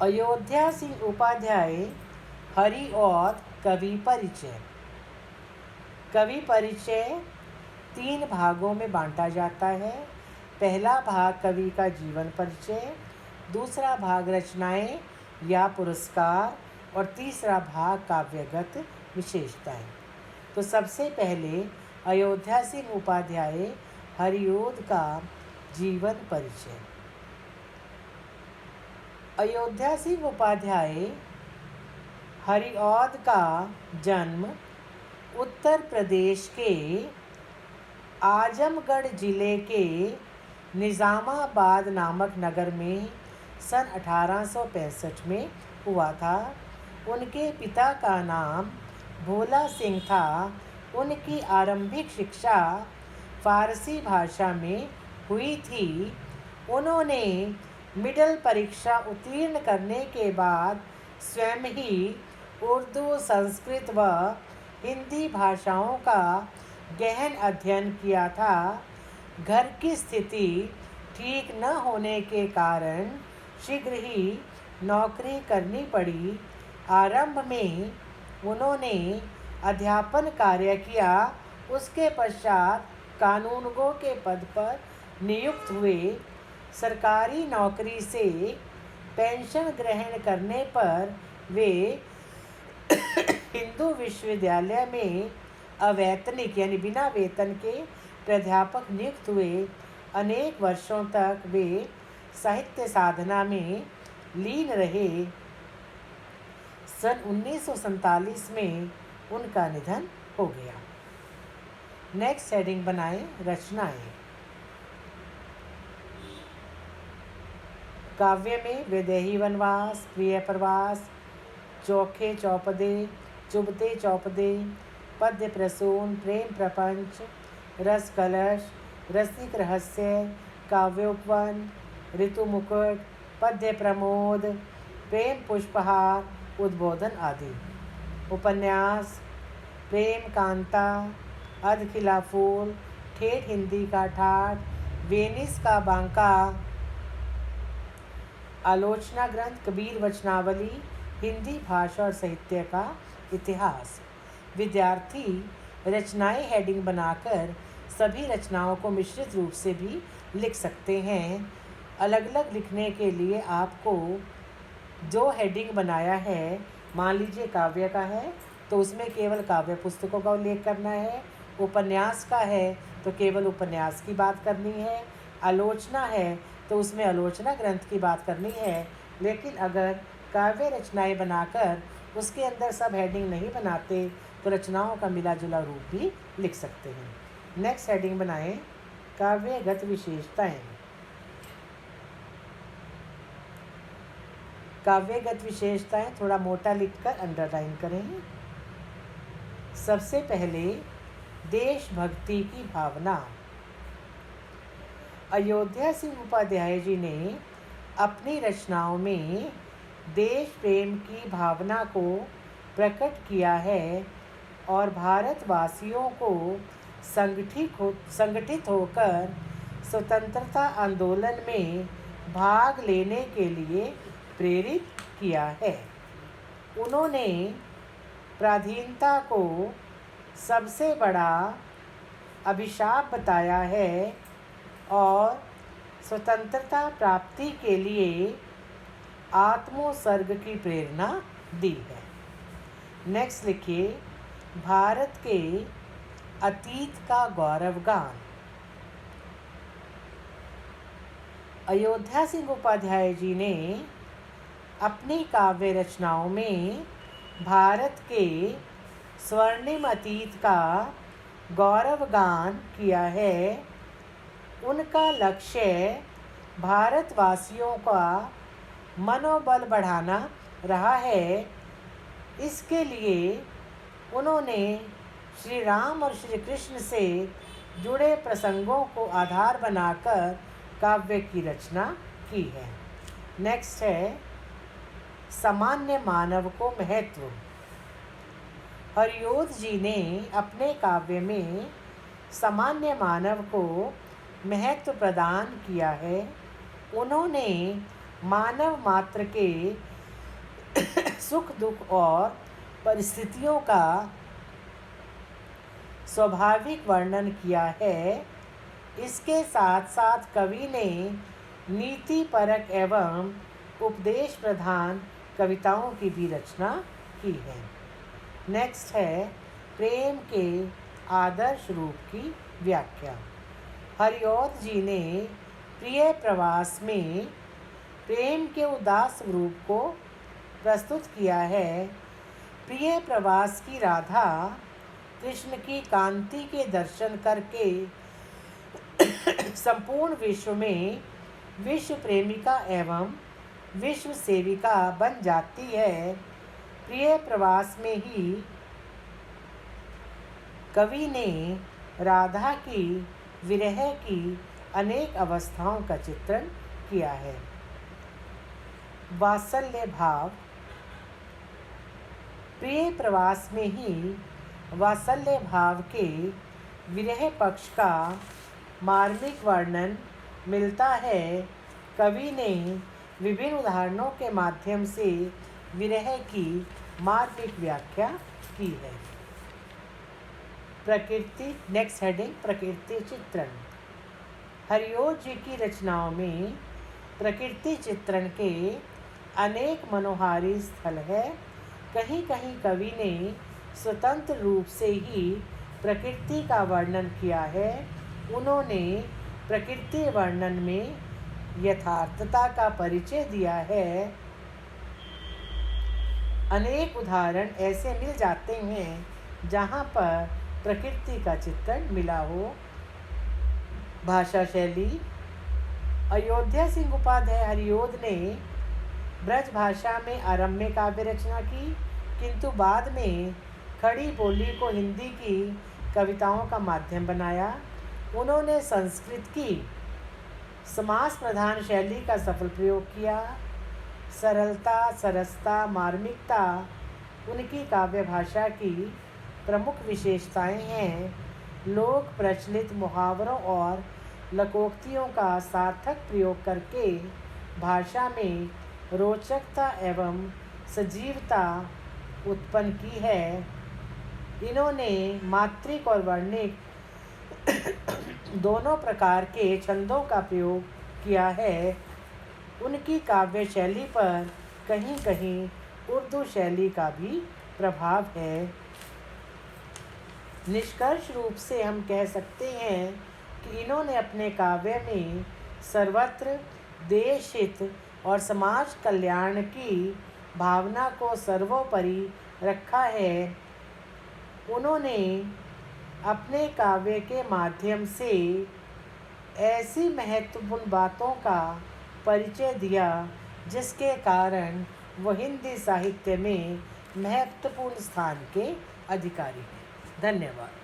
अयोध्या सिंह उपाध्याय हरि और कवि परिचय। कवि परिचय 3 भागों में बांटा जाता है। पहला भाग कवि का जीवन परिचय, दूसरा भाग रचनाएं या पुरस्कार और तीसरा भाग काव्यगत विशेषताएं। तो सबसे पहले अयोध्या सिंह उपाध्याय हरिओद का जीवन परिचय। अयोध्या सिंह उपाध्याय हरिऔध का जन्म उत्तर प्रदेश के आजमगढ़ जिले के निज़ामाबाद नामक नगर में सन 1865 में हुआ था। उनके पिता का नाम भोला सिंह था। उनकी आरंभिक शिक्षा फारसी भाषा में हुई थी। उन्होंने मिडिल परीक्षा उत्तीर्ण करने के बाद स्वयं ही उर्दू, संस्कृत व हिंदी भाषाओं का गहन अध्ययन किया था। घर की स्थिति ठीक न होने के कारण शीघ्र ही नौकरी करनी पड़ी। आरंभ में उन्होंने अध्यापन कार्य किया। उसके पश्चात कानूनगो के पद पर नियुक्त हुए। सरकारी नौकरी से पेंशन ग्रहण करने पर वे हिंदू विश्वविद्यालय में अवैतनिक यानी बिना वेतन के प्राध्यापक नियुक्त हुए। अनेक वर्षों तक वे साहित्य साधना में लीन रहे। सन 1947 में उनका निधन हो गया। नेक्स्ट हेडिंग बनाएं रचनाएं। काव्य में वैदेही वनवास, प्रिय प्रवास, चोखे चौपदे, चुभते चौपदे, पद्य प्रसून, प्रेम प्रपंच, रस कलश, रसिक रहस्य, काव्योपवन, ऋतु मुकुट, पद्य प्रमोद, प्रेम पुष्पहार, उद्बोधन आदि। उपन्यास प्रेम कांता, अधखिला फूल, ठेठ हिंदी का ठाठ, वेनिस का बांका, आलोचना ग्रंथ कबीर वचनावली, हिंदी भाषा और साहित्य का इतिहास। विद्यार्थी रचनाएं हेडिंग बनाकर सभी रचनाओं को मिश्रित रूप से भी लिख सकते हैं। अलग अलग लिखने के लिए आपको जो हेडिंग बनाया है, मान लीजिए काव्य का है तो उसमें केवल काव्य पुस्तकों का उल्लेख करना है। उपन्यास का है तो केवल उपन्यास की बात करनी है। आलोचना है तो उसमें आलोचना ग्रंथ की बात करनी है। लेकिन अगर काव्य रचनाएं बनाकर उसके अंदर सब हेडिंग नहीं बनाते तो रचनाओं का मिला जुला रूप भी लिख सकते हैं। नेक्स्ट हेडिंग बनाएं काव्यगत विशेषताएं। काव्यगत विशेषताएं थोड़ा मोटा लिखकर अंडरलाइन करें। सबसे पहले देशभक्ति की भावना। अयोध्या सिंह उपाध्याय जी ने अपनी रचनाओं में देश प्रेम की भावना को प्रकट किया है और भारतवासियों को संगठित होकर स्वतंत्रता आंदोलन में भाग लेने के लिए प्रेरित किया है। उन्होंने पराधीनता को सबसे बड़ा अभिशाप बताया है और स्वतंत्रता प्राप्ति के लिए आत्मोत्सर्ग की प्रेरणा दी है। नेक्स्ट लिखिए भारत के अतीत का गौरवगान। अयोध्या सिंह उपाध्याय जी ने अपनी काव्य रचनाओं में भारत के स्वर्णिम अतीत का गौरवगान किया है। उनका लक्ष्य भारतवासियों का मनोबल बढ़ाना रहा है। इसके लिए उन्होंने श्री राम और श्री कृष्ण से जुड़े प्रसंगों को आधार बनाकर काव्य की रचना की है। नेक्स्ट है सामान्य मानव को महत्व। हरिओद जी ने अपने काव्य में सामान्य मानव को महत्व प्रदान किया है। उन्होंने मानव मात्र के सुख दुख और परिस्थितियों का स्वाभाविक वर्णन किया है। इसके साथ साथ कवि ने नीतिपरक एवं उपदेश प्रधान कविताओं की भी रचना की है। नेक्स्ट है प्रेम के आदर्श रूप की व्याख्या। हरिऔध जी ने प्रिय प्रवास में प्रेम के उदास रूप को प्रस्तुत किया है। प्रिय प्रवास की राधा कृष्ण की कांति के दर्शन करके संपूर्ण विश्व में विश्व प्रेमिका एवं विश्व सेविका बन जाती है। प्रिय प्रवास में ही कवि ने राधा की विरह की अनेक अवस्थाओं का चित्रण किया है। वात्सल्य भाव। प्रिय प्रवास में ही वात्सल्य भाव के विरह पक्ष का मार्मिक वर्णन मिलता है। कवि ने विभिन्न उदाहरणों के माध्यम से विरह की मार्मिक व्याख्या की है। प्रकृति। नेक्स्ट हेडिंग प्रकृति चित्रण। हरिऔध जी की रचनाओं में प्रकृति चित्रण के अनेक मनोहारी स्थल है। कहीं कहीं कवि ने स्वतंत्र रूप से ही प्रकृति का वर्णन किया है। उन्होंने प्रकृति वर्णन में यथार्थता का परिचय दिया है। अनेक उदाहरण ऐसे मिल जाते हैं जहाँ पर प्रकृति का चित्रण मिला हो। भाषा शैली। अयोध्या सिंह उपाध्याय हरिऔध ने ब्रज भाषा में आरम्भ में काव्य रचना की, किंतु बाद में खड़ी बोली को हिंदी की कविताओं का माध्यम बनाया। उन्होंने संस्कृत की समास प्रधान शैली का सफल प्रयोग किया। सरलता, सरसता, मार्मिकता उनकी काव्य भाषा की प्रमुख विशेषताएं हैं। लोक प्रचलित मुहावरों और लोकोक्तियों का सार्थक प्रयोग करके भाषा में रोचकता एवं सजीवता उत्पन्न की है। इन्होंने मात्रिक और वर्णिक दोनों प्रकार के छंदों का प्रयोग किया है। उनकी काव्य शैली पर कहीं कहीं उर्दू शैली का भी प्रभाव है। निष्कर्ष रूप से हम कह सकते हैं कि इन्होंने अपने काव्य में सर्वत्र देश हित और समाज कल्याण की भावना को सर्वोपरि रखा है। उन्होंने अपने काव्य के माध्यम से ऐसी महत्वपूर्ण बातों का परिचय दिया जिसके कारण वह हिंदी साहित्य में महत्वपूर्ण स्थान के अधिकारी हैं। धन्यवाद।